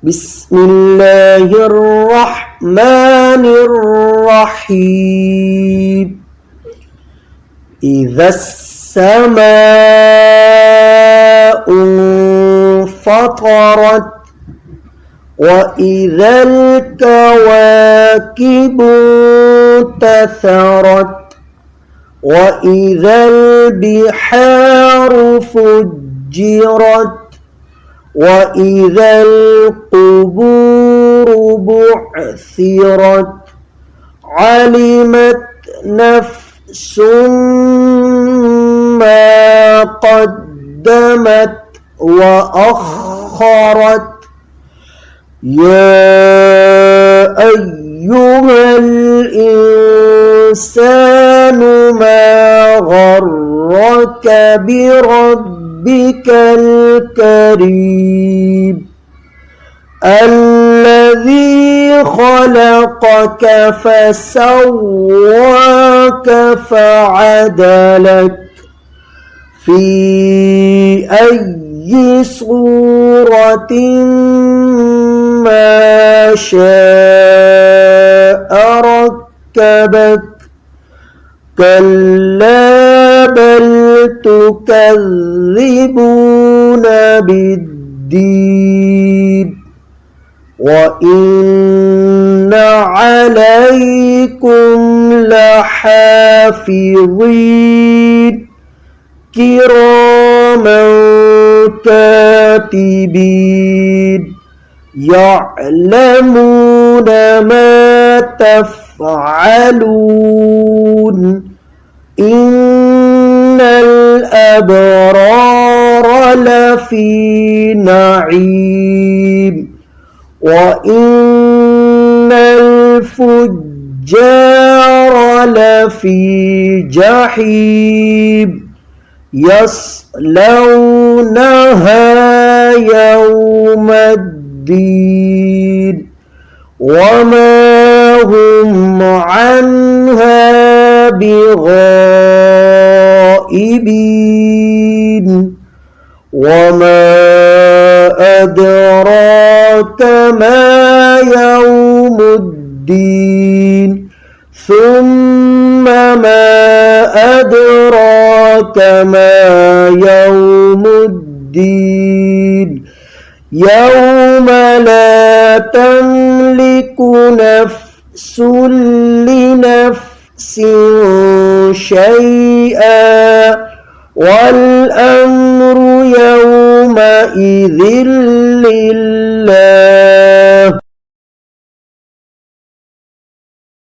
بسم الله الرحمن الرحيم. إذا السماء انفطرت وإذا الكواكب انتثرت وإذا البحار فجرت وإذا القبور بعثرت علمت نفس ما قدمت وأخرت. يا أيها الإنسان ما غرك بربك الكريم الذي خلقك فسواك فعدلك في أي صورة ما شاء ركبك. كلا بل تكذبون بالدين وإن عليكم لحافظين كراما كاتبين يعلمون ما تفعلون. إن الأبرار لفي نعيم وإن الفجار لفي جحيم يصلونها يوم الدين وما هم عنها بغائبين. وما أدراك ما يوم الدين ثم ما أدراك ما يوم الدين يوم لا تملك نفس لنفس شيئا والأمر يومئذ لله.